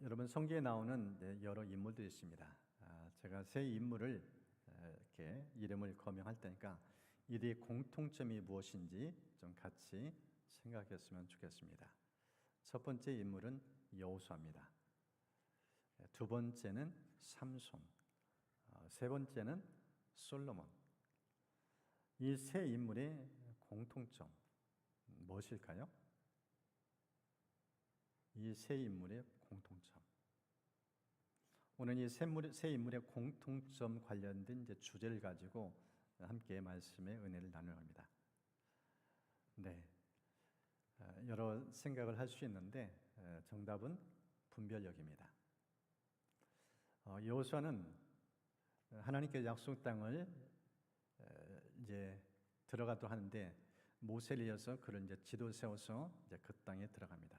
여러분 성경에 나오는 여러 인물들이 있습니다. 제가 세 인물을 이렇게 이름을 거명할 테니까 이들의 공통점이 무엇인지 좀 같이 생각했으면 좋겠습니다. 첫 번째 인물은 여호수아입니다. 두 번째는 삼손, 세 번째는 솔로몬. 이 세 인물의 공통점 무엇일까요? 이 세 인물의 공통점. 오늘 이 세 인물의 공통점 관련된 주제를 가지고 함께 말씀의 은혜를 나누려 합니다. 네, 여러 생각을 할 수 있는데 정답은 분별력입니다. 여호수아는 하나님께 약속 땅을 이제 들어가도록 하는데 모세를 이어서 그를 이제 지도 세워서 이제 그 땅에 들어갑니다.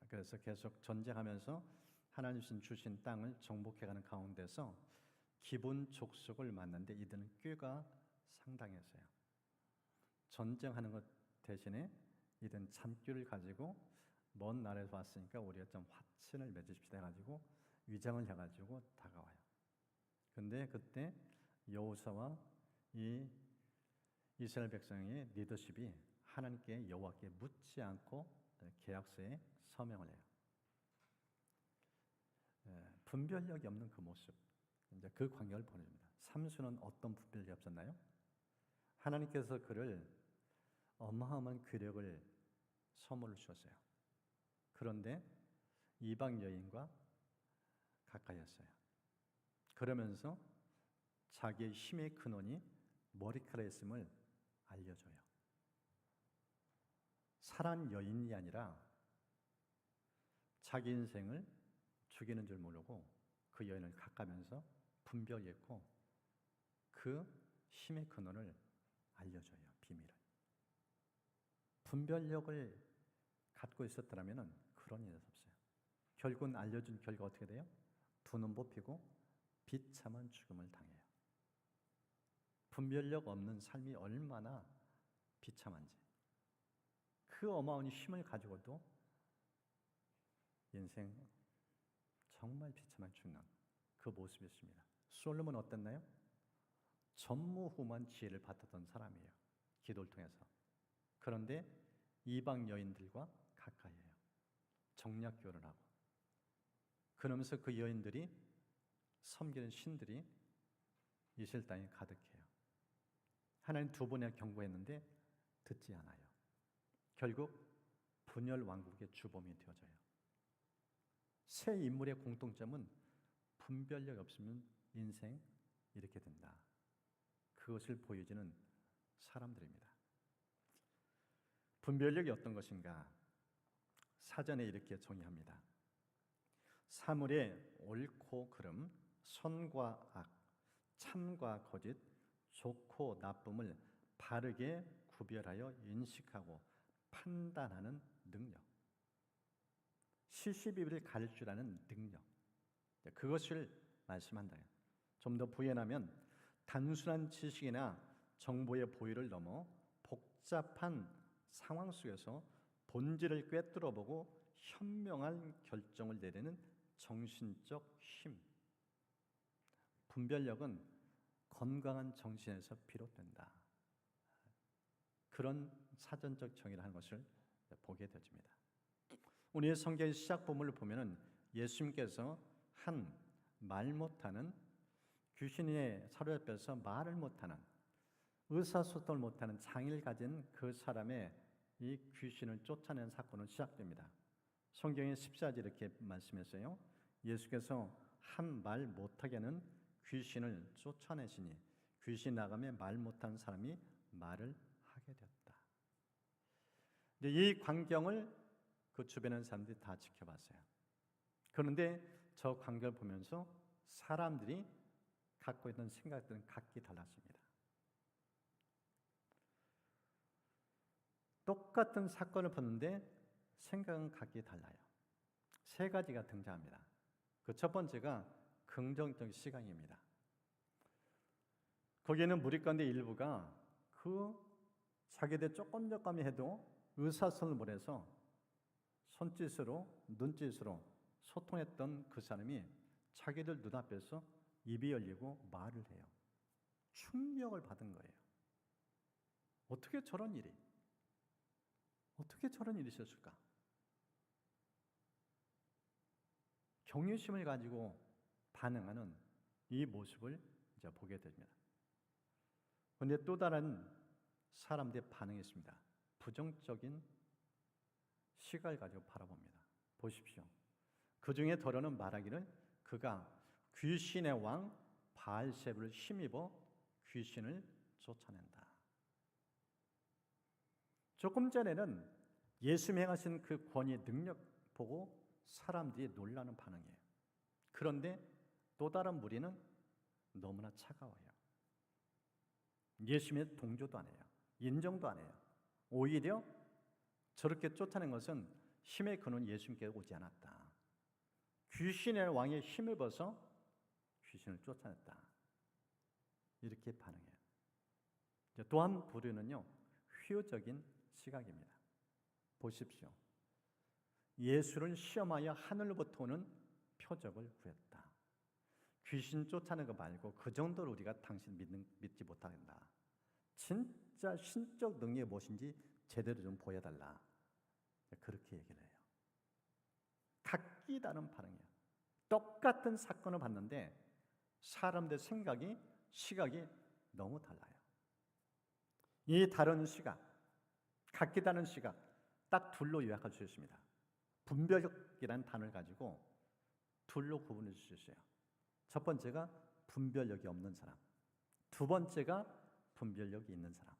그래서 계속 전쟁하면서 하나님 주신 땅을 정복해가는 가운데서 기본 족속을 만났는데 이들은 꾀가 상당했어요. 전쟁하는 것 대신에 이들은 잔꾀를 가지고 먼 나라에서 왔으니까 우리가 좀 화친을 맺읍시다 해가지고 위장을 해가지고 다가와요. 근데 그때 여호수아와 이 이스라엘 백성의 리더십이 하나님께 여호와께 묻지 않고 계약서에 서명을 해요. 분별력이 없는 그 모습, 이제 그 광경을 보여줍니다. 삼손은 어떤 분별력이 없었나요? 하나님께서 그를 어마어마한 괴력을 선물로 주셨어요. 그런데 이방 여인과 가까이였어요. 그러면서 자기의 힘의 근원이 머리카락에 있음을 알려줘요. 사랑 여인이 아니라 자기 인생을 죽이는 줄 모르고 그 여인을 가까면서 분별했고 그 힘의 근원을 알려줘요. 비밀을. 분별력을 갖고 있었더라면 그런 일은 없어요. 결국은 알려준 결과 어떻게 돼요? 두 눈 뽑히고 비참한 죽음을 당해요. 분별력 없는 삶이 얼마나 비참한지. 그 어마어마한 힘을 가지고도 인생 정말 비참한 죽는 그 모습이었습니다. 솔로몬은 어땠나요? 전무후무한 지혜를 받았던 사람이에요. 기도를 통해서. 그런데 이방 여인들과 가까이해요. 정략 결혼하고. 그러면서 그 여인들이 섬기는 신들이 이스라엘 땅에 가득해요. 하나님 두 번이나 경고했는데 듣지 않아요. 결국 분열 왕국의 주범이 되어져요. 세 인물의 공통점은 분별력이 없으면 인생 이렇게 된다. 그것을 보여주는 사람들입니다. 분별력이 어떤 것인가? 사전에 이렇게 정의합니다. 사물의 옳고 그름, 선과 악, 참과 거짓, 좋고 나쁨을 바르게 구별하여 인식하고 판단하는 능력, 시시비비를 가릴 줄 아는 능력, 그것을 말씀한다. 좀 더 부연하면 단순한 지식이나 정보의 보유를 넘어 복잡한 상황 속에서 본질을 꿰뚫어보고 현명한 결정을 내리는 정신적 힘. 분별력은 건강한 정신에서 비롯된다. 그런 사전적 정의를 하는 것을 보게 되어집니다. 우리의 성경의 시작 본문을 보면은 예수님께서 한 말 못하는 귀신에 사로잡혀서 말을 못하는 의사소통을 못하는 장애를 가진 그 사람의 이 귀신을 쫓아낸 사건은 시작됩니다. 성경의 14절 이렇게 말씀했어요. 예수께서 한 말 못하게 하는 귀신을 쫓아내시니 귀신 나가면 말 못하는 사람이 말을 하게 되었다. 이 광경을 그 주변의 사람들이 다 지켜봤어요. 그런데 저 광경을 보면서 사람들이 갖고 있는 생각들은 각기 달랐습니다. 똑같은 사건을 보는데 생각은 각기 달라요. 세 가지가 등장합니다. 그 첫 번째가 긍정적 시각입니다. 거기에는 무리 가운데 일부가 그 자기들 조금 해도 의사소통을 못해서 손짓으로 눈짓으로 소통했던 그 사람이 자기들 눈앞에서 입이 열리고 말을 해요. 충격을 받은 거예요. 어떻게 저런 일이 있었을까? 경외심을 가지고 반응하는 이 모습을 이제 보게 됩니다. 그런데 또 다른 사람들의 반응이 있습니다. 부정적인 시각을 가지고 바라봅니다. 보십시오. 그 중에 더러는 말하기를 그가 귀신의 왕 바알세불을 힘입어 귀신을 쫓아낸다. 조금 전에는 예수님이 행하신 그 권위의 능력 보고 사람들이 놀라는 반응이에요. 그런데 또 다른 무리는 너무나 차가워요. 예수님의 동조도 안 해요. 인정도 안 해요. 오히려 저렇게 쫓아낸 것은 힘의 근원 예수님께 오지 않았다. 귀신의 왕의 힘을 벗어 귀신을 쫓아냈다. 이렇게 반응해요. 또 한 부류는요, 회유적인 시각입니다. 보십시오. 예수를 시험하여 하늘로부터 오는 표적을 구했다. 귀신 쫓아내는 거 말고 그 정도로 우리가 당신 믿지 못한다. 진짜 신적 능력이 무엇인지 제대로 좀 보여달라. 그렇게 얘기를 해요. 각기 다른 반응이에요. 똑같은 사건을 봤는데 사람들의 시각이 너무 달라요. 이 다른 시각, 각기 다른 시각, 딱 둘로 요약할 수 있습니다. 분별력이라는 단어를 가지고 둘로 구분해 줄 수 있어요. 첫 번째가 분별력이 없는 사람, 두 번째가 분별력이 있는 사람.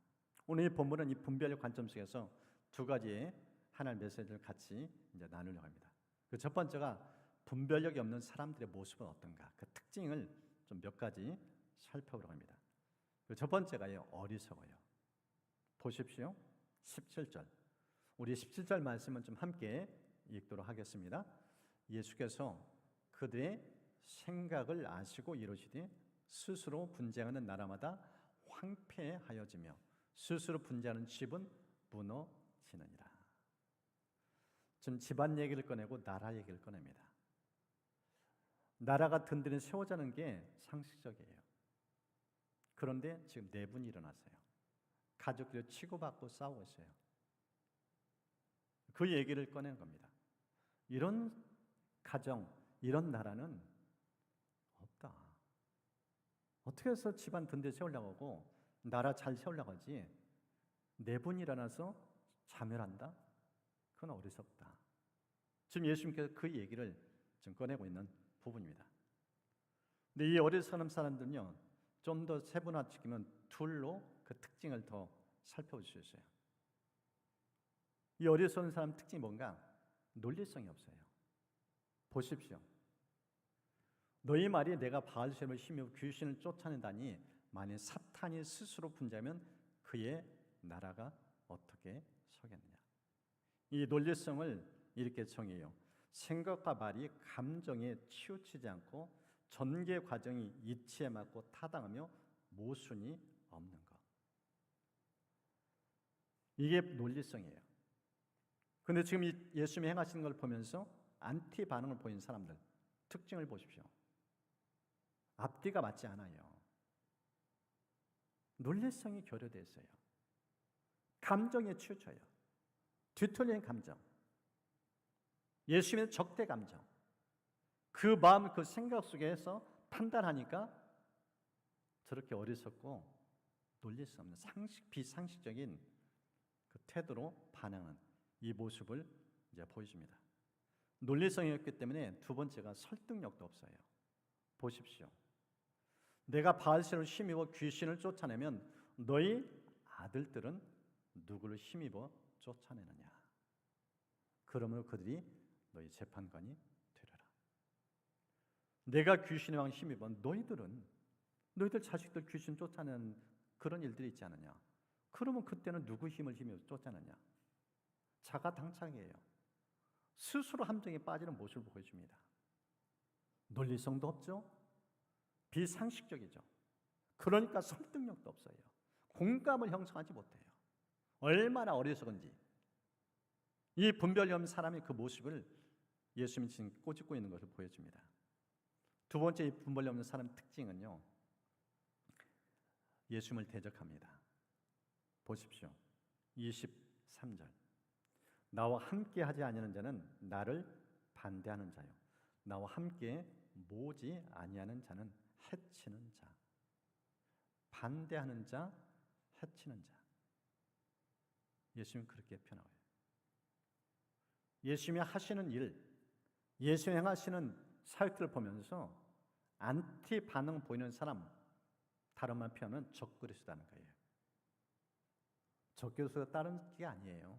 오늘 이 본문은 이 분별력 관점 속에서 두 가지의 하나의 메시지를 같이 이제 나누려고 합니다. 그 첫 번째가 분별력이 없는 사람들의 모습은 어떤가, 그 특징을 좀 몇 가지 살펴보려고 합니다. 그 첫 번째가요, 어리석어요. 보십시오. 17절. 우리 17절 말씀은 좀 함께 읽도록 하겠습니다. 예수께서 그들의 생각을 아시고 이르시되 스스로 분쟁하는 나라마다 황폐하여지며 스스로 분쟁하는 집은 무너지느니라. 지금 집안 얘기를 꺼내고 나라 얘기를 꺼냅니다. 나라가 든든히 세워자는 게 상식적이에요. 그런데 지금 내분이 일어났어요. 가족들이 치고받고 싸우고 있어요. 그 얘기를 꺼낸 겁니다. 이런 가정, 이런 나라는 없다. 어떻게 해서 집안 든든히 세우려고 하고 나라 잘 세우려고 하지 내분이 일어나서 자멸한다? 그건 어리석다. 지금 예수님께서 그 얘기를 지금 꺼내고 있는 부분입니다. 근데 이 어리석은 사람들은요, 좀 더 세분화시키면 둘로 그 특징을 더 살펴볼 수 있어요. 이 어리석은 사람 특징이 뭔가? 논리성이 없어요. 보십시오. 너희 말이 내가 바알셈을 힘입어 귀신을 쫓아낸다니 만일 사탄이 스스로 분자면 그의 나라가 어떻게 서겠느냐. 이 논리성을 이렇게 정의해요. 생각과 말이 감정에 치우치지 않고 전개 과정이 이치에 맞고 타당하며 모순이 없는 것. 이게 논리성이에요. 그런데 지금 이 예수님이 행하시는 걸 보면서 안티 반응을 보인 사람들 특징을 보십시오. 앞뒤가 맞지 않아요. 논리성이 결여되어 있어요. 감정에 치우쳐요. 뒤틀린 감정. 예수님의 적대 감정. 그 마음, 그 생각 속에서 판단하니까 저렇게 어리석고 논리성 없는 비상식적인 그 태도로 반응하는 이 모습을 이제 보여줍니다. 논리성이 없기 때문에 두 번째가 설득력도 없어요. 보십시오. 내가 바알세를 힘입어 귀신을 쫓아내면 너희 아들들은 누구를 힘입어 쫓아내느냐. 그러므로 그들이 너희 재판관이 되리라. 내가 귀신의 왕 힘입어 너희들 자식들 귀신 쫓아내는 그런 일들이 있지 않느냐. 그러면 그때는 누구 힘을 힘입어 쫓아내느냐. 자가당착이에요. 스스로 함정에 빠지는 모습을 보여줍니다. 논리성도 없죠. 비상식적이죠. 그러니까 설득력도 없어요. 공감을 형성하지 못해요. 얼마나 어리석은지 이 분별이 없는 사람의 그 모습을 예수님이 지금 꼬집고 있는 것을 보여줍니다. 두 번째 이 분별력 없는 사람의 특징은요, 예수님을 대적합니다. 보십시오. 23절. 나와 함께 하지 아니하는 자는 나를 반대하는 자요, 나와 함께 모지 아니하는 자는 해치는 자. 반대하는 자, 해치는 자. 예수님은 그렇게 표현하고요. 예수님이 하시는 일, 예수님이 행하시는 사역들을 보면서 안티 반응 보이는 사람, 다른 말 표현은 적그리스도라는 거예요. 적그리스도가 다른 게 아니에요.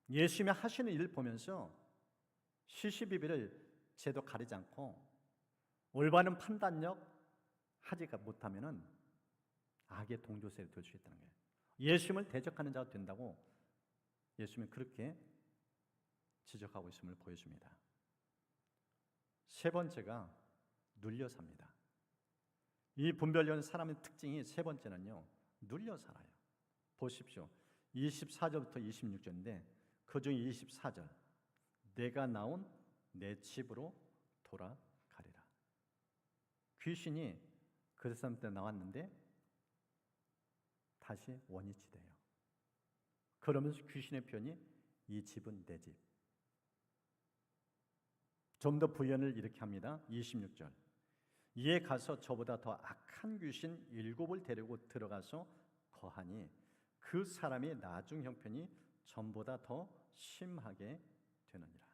예수님이 하시는 일을 보면서 시시비비를 제도 가리지 않고 올바른 판단력 하지 못하면은 악의 동조세를 될 수 있다는 거예요. 예수님을 대적하는 자가 된다고 예수님은 그렇게 지적하고 있음을 보여줍니다. 세 번째가 눌려 삽니다. 이 분별력 사람의 특징이 세 번째는요, 눌려 살아요. 보십시오. 24절부터 26절인데 그중 24절, 내가 나온 내 집으로 돌아가리라. 귀신이 그 사람 때 나왔는데 다시 원위치 돼요. 그러면서 귀신의 표현이 이 집은 내 집. 좀 더 부연을 이렇게 합니다. 26절. 이에 가서 저보다 더 악한 귀신 7을 데리고 들어가서 거하니 그 사람의 나중 형편이 전보다 더 심하게 되느니라.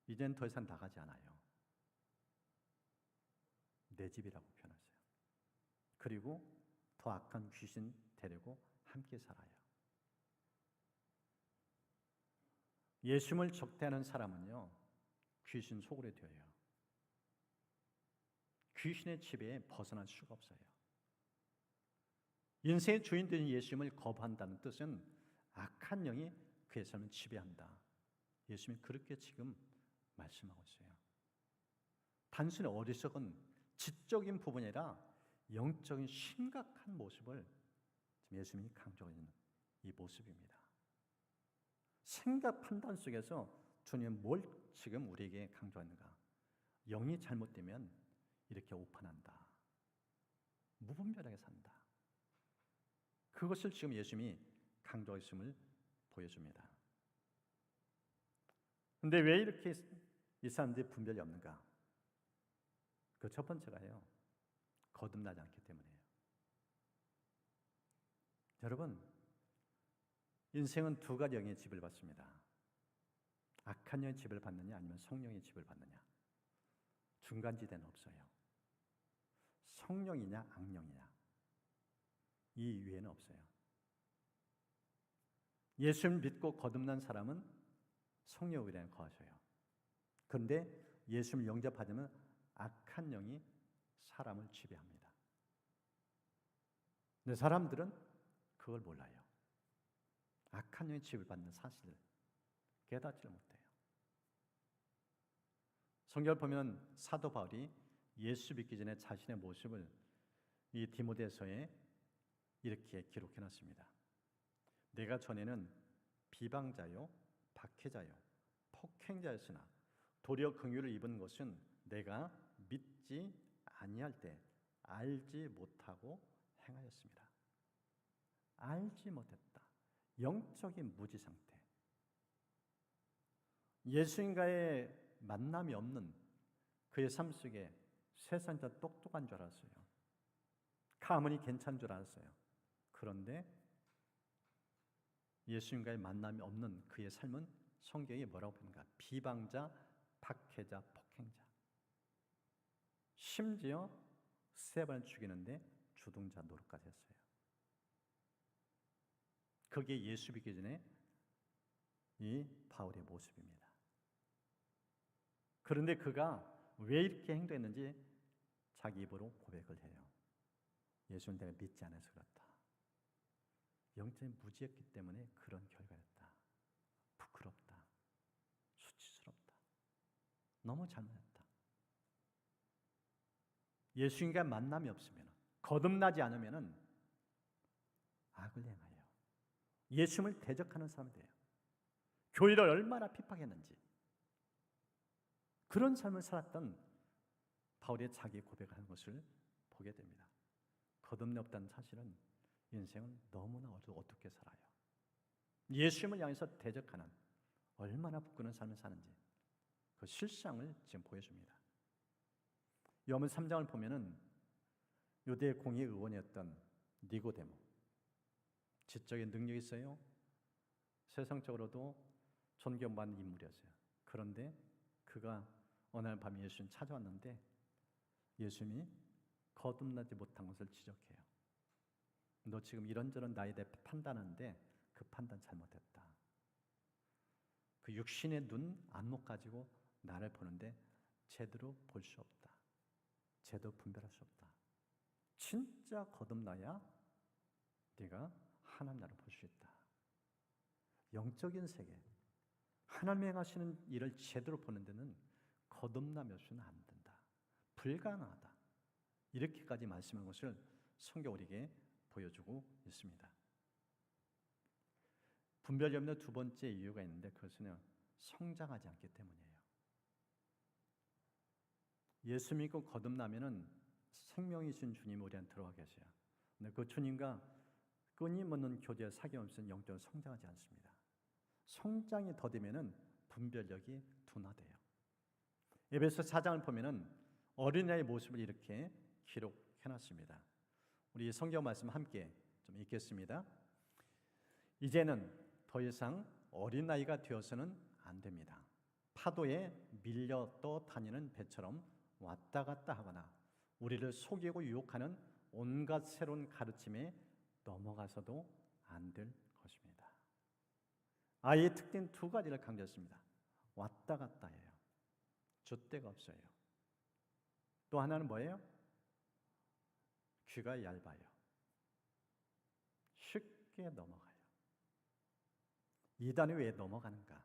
이젠 더 이상 나가지 않아요. 내 집이라고 표현하세요. 그리고 더 악한 귀신 데리고 함께 살아요. 예수님을 적대하는 사람은요, 귀신 소굴에 되어요. 귀신의 지배에 벗어날 수가 없어요. 인생의 주인된 예수님을 거부한다는 뜻은 악한 영이 그의 삶을 지배한다. 예수님이 그렇게 지금 말씀하고 있어요. 단순히 어리석은 지적인 부분이 아니라 영적인 심각한 모습을 지금 예수님이 강조하고 있는 이 모습입니다. 생각 판단 속에서 주님은 뭘 지금 우리에게 강조하는가? 영이 잘못되면 이렇게 오판한다. 무분별하게 산다. 그것을 지금 예수님이 강조하고 있음을 보여줍니다. 그런데 왜 이렇게 이 사람들이 분별이 없는가? 그 첫 번째가요, 거듭나지 않기 때문이에요. 여러분, 인생은 두 가지 영의 집을 받습니다. 악한 영의 집을 받느냐 아니면 성령의 집을 받느냐. 중간지대는 없어요. 성령이냐 악령이냐, 이 위에는 없어요. 예수를 믿고 거듭난 사람은 성령 위에 거하셔요. 그런데 예수를 영접하자면 악한 영이 사람을 지배합니다. 근데 사람들은 그걸 몰라요. 악한 영의 지배를 받는 사실을 깨닫지를 못해요. 성경을 보면 사도 바울이 예수 믿기 전에 자신의 모습을 이 디모데서에 이렇게 기록해 놨습니다. 내가 전에는 비방자요, 박해자요, 폭행자였으나 도리어 긍휼을 입은 것은 내가 믿지 아니할 때 알지 못하고 행하였습니다. 알지 못했다. 영적인 무지 상태. 예수님과의 만남이 없는 그의 삶 속에 세상 다 똑똑한 줄 알았어요. 가문이 괜찮은 줄 알았어요. 그런데 예수님과의 만남이 없는 그의 삶은 성경이 뭐라고 표현한가? 비방자, 박해자, 폭행자. 심지어 스데반을 죽이는데 주동자 노릇까지 했어요. 그게 예수 믿기 전에 이 바울의 모습입니다. 그런데 그가 왜 이렇게 행동했는지 자기 입으로 고백을 해요. 예수는 내가 믿지 않아서 그렇다. 영적인 무지였기 때문에 그런 결과였다. 부끄럽다. 수치스럽다. 너무 잘못했다. 예수님과 만남이 없으면, 거듭나지 않으면 악을 행하여 예수님을 대적하는 사람이 돼요. 교회를 얼마나 핍박했는지, 그런 삶을 살았던 바울의 자기 고백하는 것을 보게 됩니다. 거듭내 없다는 사실은 인생은 너무나 어둡게 살아요. 예수님을 향해서 대적하는, 얼마나 부끄러운 삶을 사는지 그 실상을 지금 보여줍니다. 요한복음 3장을 보면은 유대 공의 의원이었던 니고데모, 지적인 능력이 있어요. 세상적으로도 존경받는 인물이었어요. 그런데 그가 어느 날 밤에 예수님 찾아왔는데 예수님이 거듭나지 못한 것을 지적해요. 너 지금 이런저런 나에 대해 판단하는데 그 판단 잘못했다. 그 육신의 눈, 안목 가지고 나를 보는데 제대로 볼 수 없다. 제대로 분별할 수 없다. 진짜 거듭나야 네가 하나님 나라를 볼 수 있다. 영적인 세계, 하나님이 행하시는 일을 제대로 보는 데는 거듭남이 없이는 안 된다. 불가능하다. 이렇게까지 말씀한 것을 성경 우리에게 보여주고 있습니다. 분별이 없는 두 번째 이유가 있는데 그것은 성장하지 않기 때문이에요. 예수 믿고 거듭나면은 생명이신 주님 우리한테 들어와 계세요. 근데 그 주님과 끊임없는 교제 사귐없이는 영적으로 성장하지 않습니다. 성장이 더디면은 분별력이 둔화돼요. 에베소 4장을 보면은 어린아이의 모습을 이렇게 기록해놨습니다. 우리 성경 말씀 함께 좀 읽겠습니다. 이제는 더 이상 어린아이가 되어서는 안 됩니다. 파도에 밀려 떠다니는 배처럼 왔다 갔다 하거나 우리를 속이고 유혹하는 온갖 새로운 가르침에 넘어가서도 안 될 것입니다. 아이의 특징 두 가지를 강조했습니다. 왔다 갔다 해요. 줏대가 없어요. 또 하나는 뭐예요? 귀가 얇아요. 쉽게 넘어가요. 이단이 왜 넘어가는가?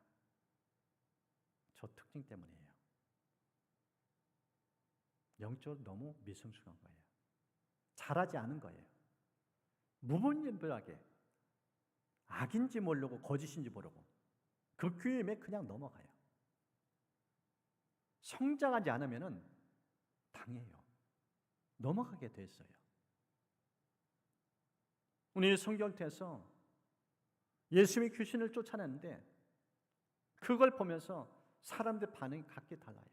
저 특징 때문이에요. 영적으로 너무 미성숙한 거예요. 잘하지 않은 거예요. 무분별하게 악인지 모르고 거짓인지 모르고 그 귀임에 그냥 넘어가요. 성장하지 않으면은 당해요. 넘어가게 됐어요. 오늘 성경 통해서 예수님이 귀신을 쫓아냈는데 그걸 보면서 사람들 반응이 각기 달라요.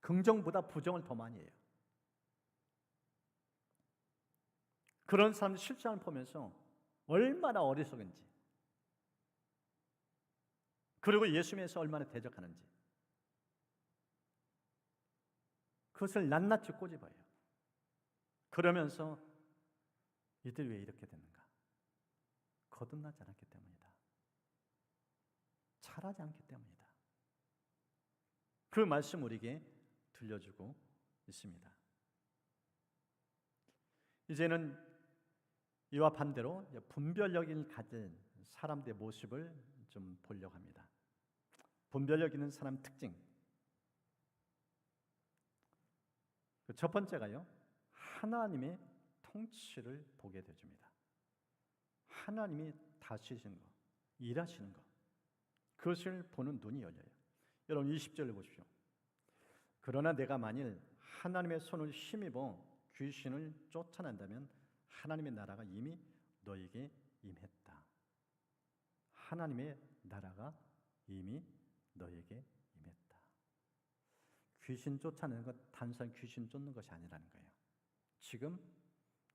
긍정보다 부정을 더 많이 해요. 그런 사람들 실상을 보면서 얼마나 어리석은지, 그리고 예수님에서 얼마나 대적하는지, 그것을 낱낱이 꼬집어요. 그러면서 이들이 왜 이렇게 됐는가? 거듭나지 않았기 때문이다. 잘하지 않기 때문이다. 그 말씀 우리에게 들려주고 있습니다. 이제는 이와 반대로 분별력을 가진 사람들의 모습을 좀 보려고 합니다. 분별력 있는 사람 특징. 첫 번째가요, 하나님의 통치를 보게 되줍니다. 하나님이 다스리시는 것, 일하시는 것, 그것을 보는 눈이 열려요. 여러분 20절을 보십시오. 그러나 내가 만일 하나님의 손을 힘입어 귀신을 쫓아낸다면 하나님의 나라가 이미 너에게 임했다. 하나님의 나라가 이미 너에게 임했다. 귀신 쫓아내는 것 단순히 귀신 쫓는 것이 아니라는 거예요. 지금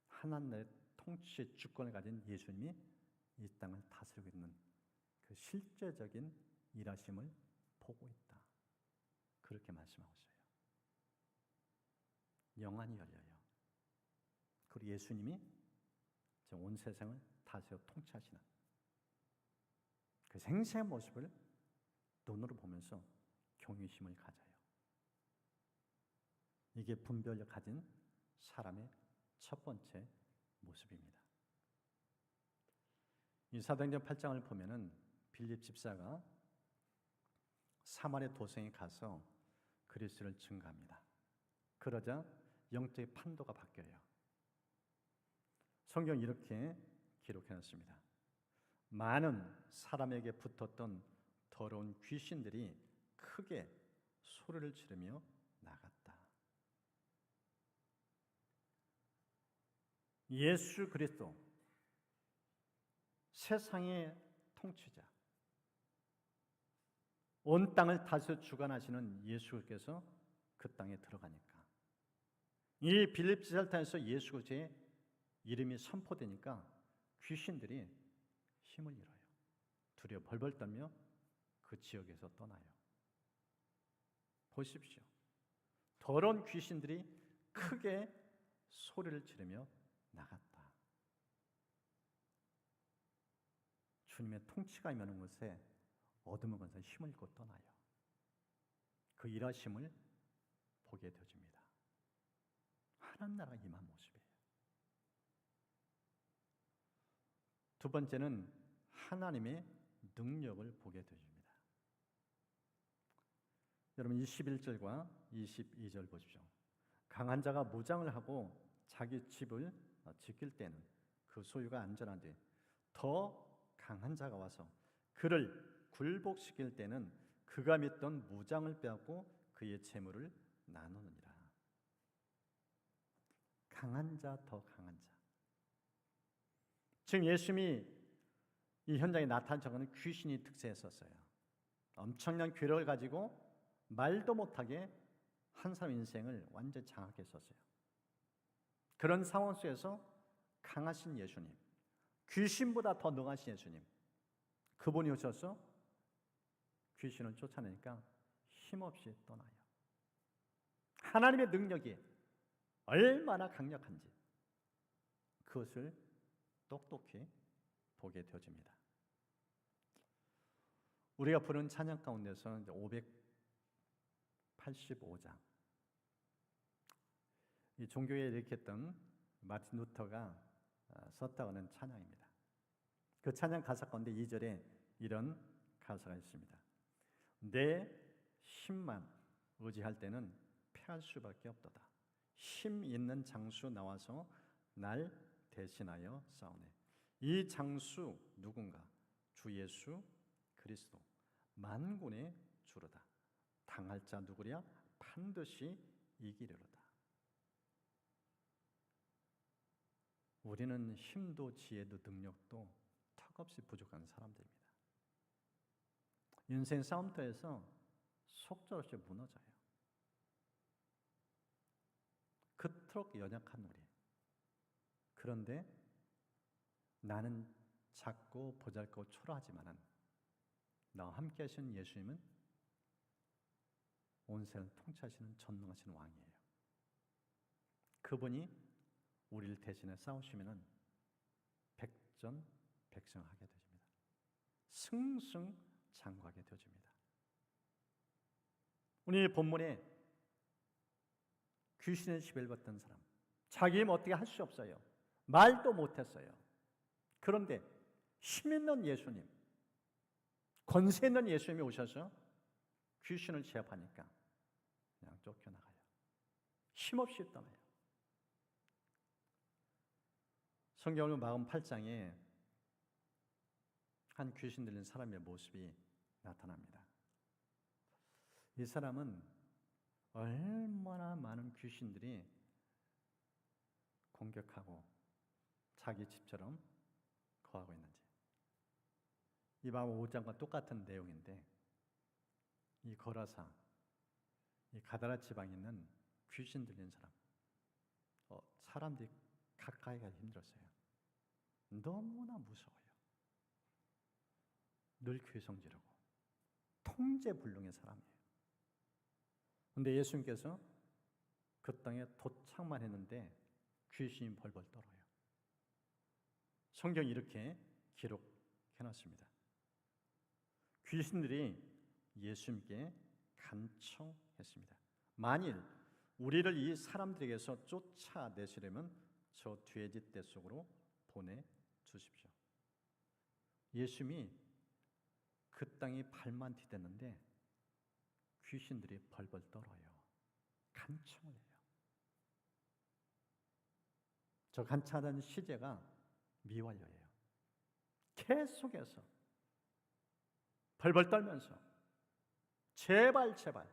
하나님의 통치의 주권을 가진 예수님이 이 땅을 다스리고 있는 그 실제적인 일하심을 보고 있다. 그렇게 말씀하고 있어요. 영안이 열려요. 그리고 예수님이 온 세상을 다스려 통치하시는 그 생생한 모습을 눈으로 보면서 경외심을 가져요. 이게 분별력 가진 사람의 첫 번째 모습입니다. 이 사도행전 8장을 보면은 빌립 집사가 사마리아 도성에 가서 그리스도를 증거합니다. 그러자 영적인 판도가 바뀌어요. 성경 이렇게 기록해 놨습니다. 많은 사람에게 붙었던 더러운 귀신들이 크게 소리를 지르며 나갔다. 예수 그리스도, 세상의 통치자, 온 땅을 다스려 주관하시는 예수께서 그 땅에 들어가니까, 이 빌립 지살탄에서 예수 그리스도의 이름이 선포되니까 귀신들이 힘을 잃어요. 두려워 벌벌 떨며 그 지역에서 떠나요. 보십시오. 더러운 귀신들이 크게 소리를 지르며 나갔다. 주님의 통치가 임하는 곳에 어둠의 권세는 힘을 잃고 떠나요. 그 일하심을 보게 되어집니다. 하나님 나라가 임한 모습이에요. 두 번째는 하나님의 능력을 보게 되어집니다. 여러분 21절과 22절 보십시오. 강한 자가 무장을 하고 자기 집을 지킬 때는 그 소유가 안전한데, 더 강한 자가 와서 그를 굴복시킬 때는 그가 믿던 무장을 빼앗고 그의 재물을 나누느니라. 강한 자, 더 강한 자. 지금 예수님이 이 현장에 나타난 적은 귀신이 특세했었어요. 엄청난 괴력을 가지고 말도 못하게 한 사람 인생을 완전히 장악했었어요. 그런 상황 속에서 강하신 예수님, 귀신보다 더 능하신 예수님, 그분이 오셔서 귀신을 쫓아내니까 힘없이 떠나요. 하나님의 능력이 얼마나 강력한지 그것을 똑똑히 보게 되어집니다. 우리가 부른 찬양 가운데서 585장, 이 종교에 일으켰던 마틴 루터가 썼다고 하는 찬양입니다. 그 찬양 가사 가운데 2절에 이런 가사가 있습니다. 내 힘만 의지할 때는 패할 수밖에 없도다. 힘 있는 장수 나와서 날 대신하여 싸우네. 이 장수 누군가? 주 예수 그리스도, 만군의 주로다. 당할 자 누구랴? 반드시 이기려로다. 우리는 힘도 지혜도 능력도 턱없이 부족한 사람들입니다. 인생 싸움터에서 속절없이 무너져요. 그토록 연약한 우리. 그런데 나는 작고 보잘것 초라하지만은 나와 함께 하시는 예수님은 온 세상을 통치하시는 전능하신 왕이에요. 그분이 우리를 대신해 싸우시면은 백전백승하게 되십니다. 승승장구하게 되어집니다. 오늘 본문에 귀신의 지배를 받던 사람, 자기 힘 어떻게 할 수 없어요. 말도 못했어요. 그런데 힘 있는 예수님, 권세 있는 예수님이 오셔서 귀신을 제압하니까 그냥 쫓겨나가요. 힘없이 떠나요. 성경을 마음 8장에 한 귀신 들린 사람의 모습이 나타납니다. 이 사람은 얼마나 많은 귀신들이 공격하고 자기 집처럼 거하고 있는지. 이 마음 5장과 똑같은 내용인데, 이 거라사, 이 가다라 지방에 있는 귀신 들린 사람, 사람들이 가까이 가기 힘들었어요. 너무나 무서워요. 늘 괴성지르고 통제불능의 사람이에요. 그런데 예수님께서 그 땅에 도착만 했는데 귀신이 벌벌 떨어요. 성경이 이렇게 기록해놨습니다. 귀신들이 예수님께 간청했습니다. 만일 우리를 이 사람들에게서 쫓아내시려면 저 돼지 떼 속으로 보내주십시오. 예수님이 그 땅이 발만 디뎠는데 귀신들이 벌벌 떨어요. 간청을 해요. 저 간청하는 시제가 미완료예요. 계속해서 벌벌 떨면서 제발 제발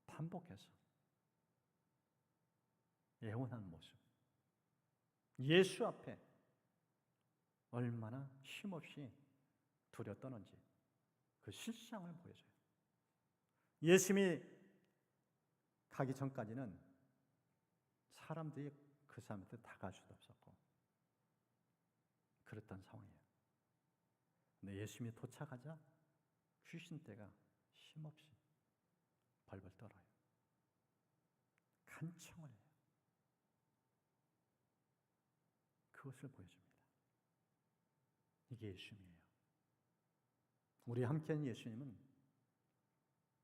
반복해서 애원하는 모습, 예수 앞에 얼마나 힘없이 두려 떠는지 그 실상을 보여줘요. 예수님이 가기 전까지는 사람들이 그 사람한테 다가갈 수도 없었고 그랬던 상황이에요. 근데 예수님이 도착하자 귀신떼가 힘없이 벌벌 떨어요. 간청을 해요. 그것을 보여줍니다. 이게 예수님이에요. 우리 함께한 예수님은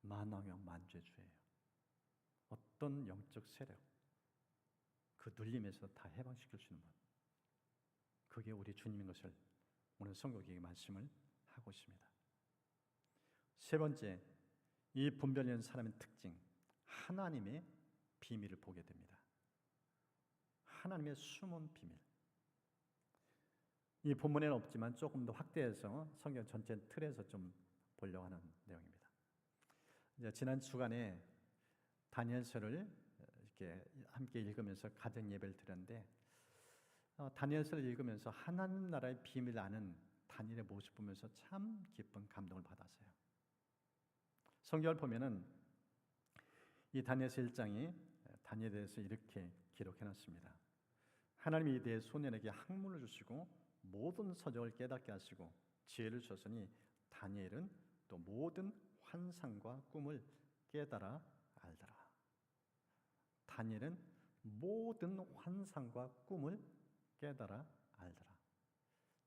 만왕형 만죄주예요. 어떤 영적 세력, 그 눌림에서 다 해방시킬 수 있는 분, 그게 우리 주님인 것을 오늘 성경의 말씀을 하고 있습니다. 세 번째, 이 분별력 사람의 특징, 하나님의 비밀을 보게 됩니다. 하나님의 숨은 비밀. 이 본문에는 없지만 조금 더 확대해서 성경 전체 틀에서 좀 보려고 하는 내용입니다. 이제 지난 주간에 다니엘서를 이렇게 함께 읽으면서 가정 예배를 드렸는데 다니엘서를 읽으면서 하나님 나라의 비밀을 아는 다니엘의 모습 보면서 참 기쁜 감동을 받았어요. 성경을 보면은 이 다니엘서 1장이 다니엘에 대해서 이렇게 기록해 놨습니다. 하나님이 이에 소년에게 학문을 주시고 모든 서적을 깨닫게 하시고 지혜를 주셨으니 다니엘은 또 모든 환상과 꿈을 깨달아 알더라. 다니엘은 모든 환상과 꿈을 깨달아 알더라.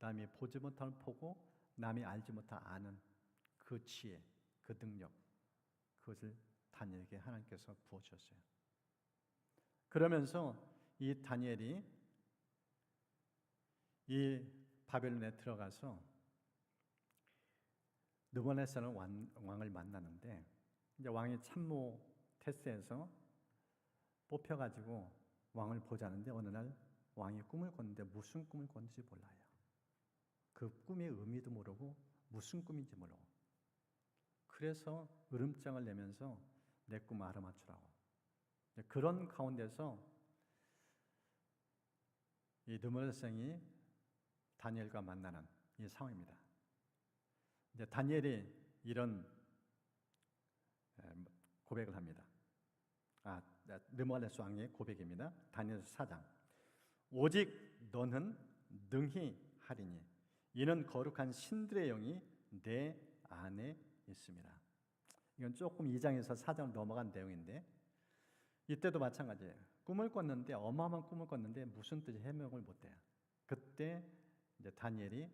남이 보지 못한 보고 남이 알지 못한 아는 그 지혜, 그 능력, 그것을 다니엘에게 하나님께서 부어주셨어요. 그러면서 이 다니엘이 이 바벨론에 들어가서 느부갓네살 왕을 만나는데 이제 왕이 참모 테스트에서 뽑혀가지고 왕을 보자는데 어느 날 왕이 꿈을 꿨는데 무슨 꿈을 꿨는지 몰라요. 그 꿈의 의미도 모르고 무슨 꿈인지 모르고 그래서 으름장을 내면서 내 꿈을 알아맞추라고. 그런 가운데서 이 느부갓네살이 다니엘과 만나는 이 상황입니다. 이제 다니엘이 이런 고백을 합니다. 느부갓네살 왕의 고백입니다. 다니엘서 4장. 오직 너는 능히 하리니 이는 거룩한 신들의 영이 내 안에 있습니다. 이건 조금 2장에서 4장으로 넘어간 내용인데 이때도 마찬가지예요. 꿈을 꿨는데 어마어마한 꿈을 꿨는데 무슨 뜻이 해명을 못해요. 그때 이제 다니엘이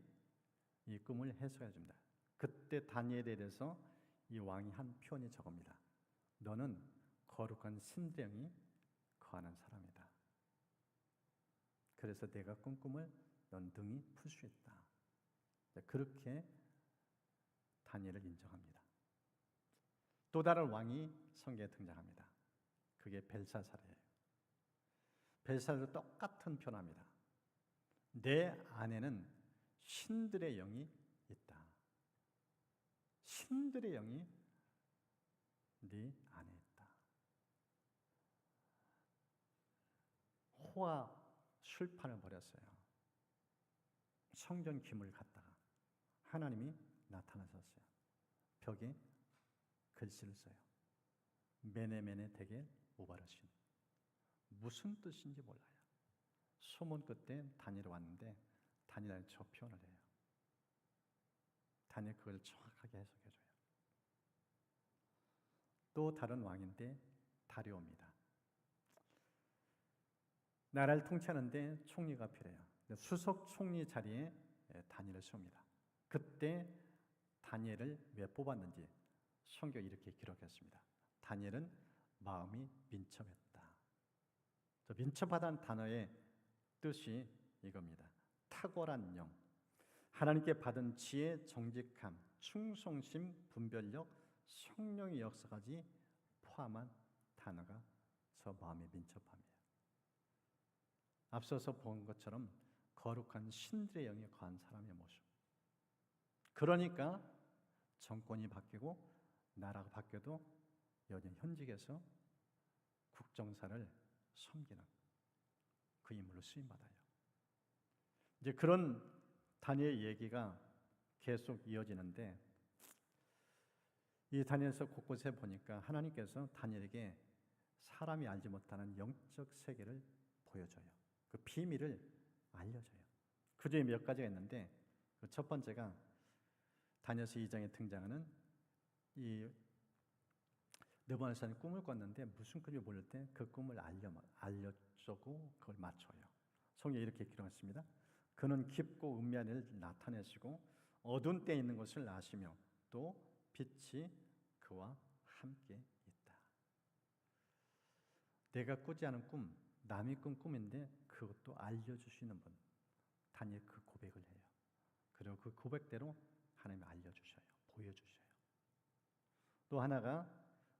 이 꿈을 해석해 줍니다. 그때 다니엘에 대해서 이 왕이 한 표현이 저겁니다. 너는 거룩한 신들의 영이 거하는 사람이다. 그래서 내가 꾼 꿈을 넌 능히 풀 수 있다. 그렇게 다니엘을 인정합니다. 또 다른 왕이 성경에 등장합니다. 그게 벨사살이에요. 벨사살도 똑같은 표현합니다. 내 안에는 신들의 영이 있다. 신들의 영이 네 안에 있다. 호화 술판을 벌였어요. 성전 기물을 갖다가 하나님이 나타나셨어요. 벽에 글씨를 써요. 메네메네 데겔 우바르신. 무슨 뜻인지 몰라요. 소문 끝에 다니엘 왔는데 다니엘은 저 표현을 해요. 다니엘 그걸 정확하게 해석해줘요. 또 다른 왕인데 다리오입니다. 나라를 통치하는데 총리가 필요해요. 수석 총리 자리에 다니엘을 세웁니다. 그때 다니엘을 왜 뽑았는지 성경이 이렇게 기록했습니다. 다니엘은 마음이 민첩했다. 저 민첩하다는 단어의 뜻이 이겁니다. 탁월한 영, 하나님께 받은 지혜, 정직함, 충성심, 분별력, 성령의 역사까지 포함한 단어가 저 마음의 민첩함이에요. 앞서서 본 것처럼 거룩한 신들의 영이 거한 사람의 모습. 그러니까 정권이 바뀌고 나라가 바뀌어도 여전히 현직에서 국정사를 섬기는 그 인물로 쓰임받아요. 이제 그런 다니엘 얘기가 계속 이어지는데, 이 다니엘서 곳곳에 보니까 하나님께서 다니엘에게 사람이 알지 못하는 영적 세계를 보여줘요. 그 비밀을 알려줘요. 그 중에 몇 가지가 있는데, 그 첫 번째가 다니엘서 2장에 등장하는 이 느부갓네살이 꿈을 꿨는데 무슨 꿈이 보일 때 그 꿈을 알려주고 그걸 맞춰요. 성경에 이렇게 기록했습니다. 그는 깊고 은밀한 일을 나타내시고 어두운 때에 있는 것을 아시며 또 빛이 그와 함께 있다. 내가 꾸지 않은 꿈, 남이 꾼 꿈인데 그것도 알려주시는 분, 다니엘 그 고백을 해요. 그리고 그 고백대로 하나님이 알려주셔요. 보여주셔요. 또 하나가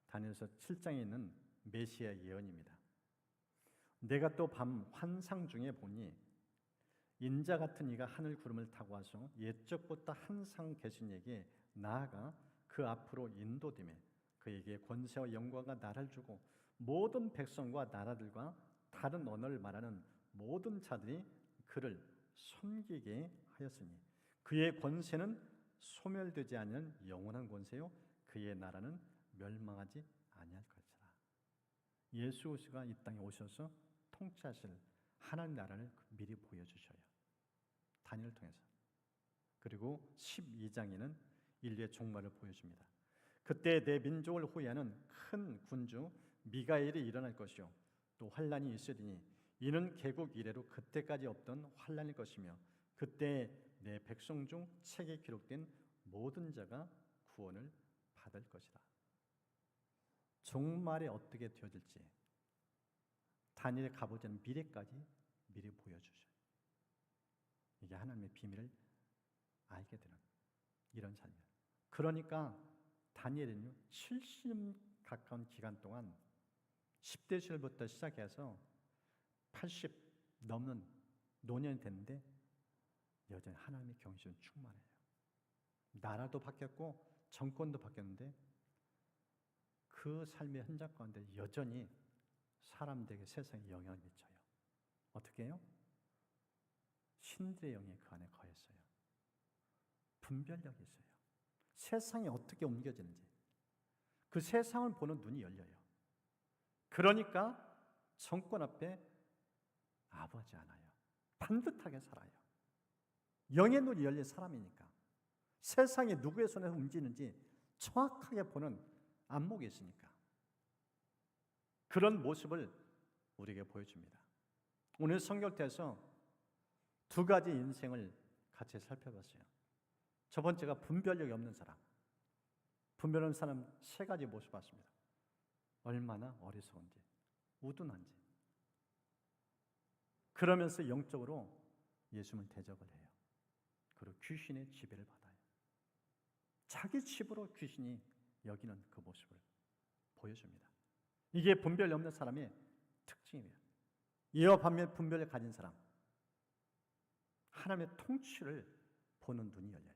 다니엘서 7장에 있는 메시아 예언입니다. 내가 또 밤 환상 중에 보니 인자 같은 이가 하늘 구름을 타고 와서 옛적부터 항상 계신 이에게 나아가 그 앞으로 인도됨에 그에게 권세와 영광과 나라를 주고 모든 백성과 나라들과 다른 언어를 말하는 모든 자들이 그를 섬기게 하였으니 그의 권세는 소멸되지 않는 영원한 권세요 그의 나라는 멸망하지 아니할 것이라. 예수 그리스도가 이 땅에 오셔서 통치하실 하나님 나라를 미리 보여주셔요. 다니엘을 통해서. 그리고 12장에는 인류의 종말을 보여줍니다. 그때 내 민족을 호위하는 큰 군주 미가엘이 일어날 것이요 또 환란이 있으리니 이는 개국 이래로 그때까지 없던 환란일 것이며 그때 내 백성 중 책에 기록된 모든 자가 구원을 받을 것이다. 종말에 어떻게 되어질지 다니엘이 가보지 않은 미래까지 미리 보여주셔요. 이게 하나님의 비밀을 알게 되는 이런 삶이에요. 그러니까 다니엘은요 70년 가까운 기간 동안 10대 시절부터 시작해서 80 넘는 노년이 됐는데 여전히 하나님의 경외심은 충만해요. 나라도 바뀌었고 정권도 바뀌었는데 그 삶의 흔적 가운데 여전히 사람들에게 세상에 영향을 미쳐요. 어떻게 해요? 신들의 영이 그 안에 거했어요. 분별력이 있어요. 세상이 어떻게 옮겨지는지 그 세상을 보는 눈이 열려요. 그러니까 정권 앞에 아부하지 않아요. 반듯하게 살아요. 영의 눈이 열린 사람이니까 세상이 누구의 손에서 움직이는지 정확하게 보는 안목이 있으니까 그런 모습을 우리에게 보여줍니다. 오늘 성경에서 두 가지 인생을 같이 살펴봤어요. 첫 번째가 분별력이 없는 사람. 분별 없는 사람 세 가지 모습 봤습니다. 얼마나 어리석은지, 우둔한지. 그러면서 영적으로 예수님을 대적을 해요. 그리고 귀신의 지배를 받아요. 자기 집으로 귀신이 여기는 그 모습을 보여줍니다. 이게 분별이 없는 사람의 특징이에요. 이와 반면 분별을 가진 사람, 하나님의 통치를 보는 눈이 열려요.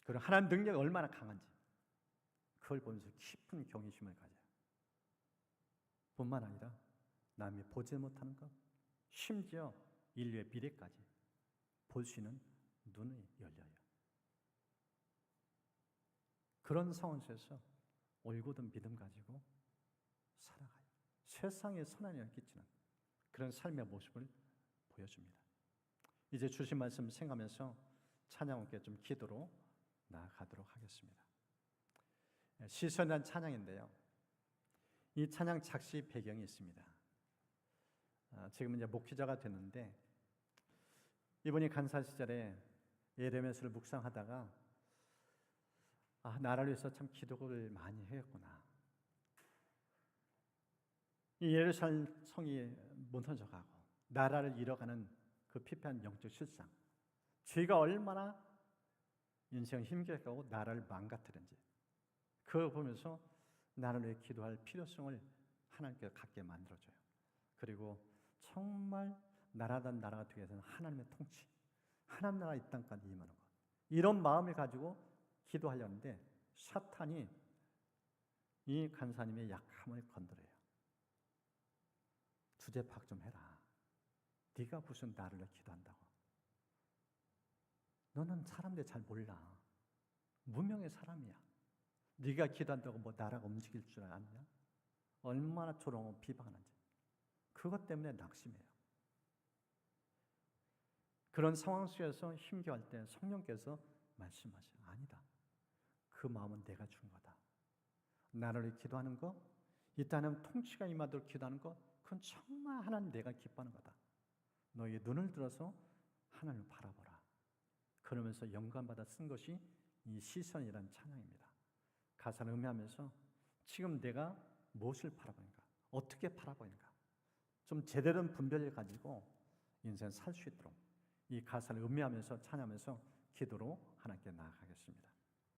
그리고 하나님 능력이 얼마나 강한지 그걸 보면서 깊은 경외심을 가져요. 뿐만 아니라 남이 보지 못하는 것, 심지어 인류의 미래까지 볼 수 있는 눈이 열려요. 그런 상황 속에서 올곧은 믿음 가지고 살아가요. 세상에 선한 영향을 끼치는 그런 삶의 모습을 보여줍니다. 이제 주신 말씀 생각하면서 찬양 함께 좀 기도로 나아가도록 하겠습니다. 시선한 찬양인데요. 이 찬양 작시 배경이 있습니다. 지금 이제 목회자가 됐는데 이분이 간사 시절에 예레미야서를 묵상하다가 나라를 위해서 참 기도를 많이 했구나. 이 예루살렘 성이 무너져가고 나라를 잃어가는 그 피폐한 영적 실상, 죄가 얼마나 인생을 힘겹게 하고 나라를 망가뜨린지 그걸 보면서 나라를 위해 기도할 필요성을 하나님께서 갖게 만들어줘요. 그리고 정말 나라든 나라가 되기 위해서는 하나님의 통치, 하나님 나라 이 땅까지 임하는 것, 이런 마음을 가지고 기도하려는데 사탄이 이 간사님의 약함을 건드려요. 주제 파악 좀 해라. 네가 무슨 나를 위해 기도한다고. 너는 사람들 잘 몰라. 무명의 사람이야. 네가 기도한다고 뭐 나라가 움직일 줄 아느냐? 얼마나 조롱하고 비방하는지. 그것 때문에 낙심해요. 그런 상황 속에서 힘겨울 때 성령께서 말씀하셔요. 아니다. 그 마음은 내가 준 거다. 나를 위해 기도하는 거, 이 땅에 통치가 임하도록 기도하는 거, 그건 정말 하나님 내가 기뻐하는 거다. 너의 눈을 들어서 하나님을 바라보라. 그러면서 영감받아 쓴 것이 이 시선이라는 찬양입니다. 가사를 음미하면서 지금 내가 무엇을 바라보는가, 어떻게 바라보는가, 좀 제대로 된 분별을 가지고 인생 살 수 있도록 이 가사를 음미하면서 찬양하면서 기도로 하나님께 나아가겠습니다.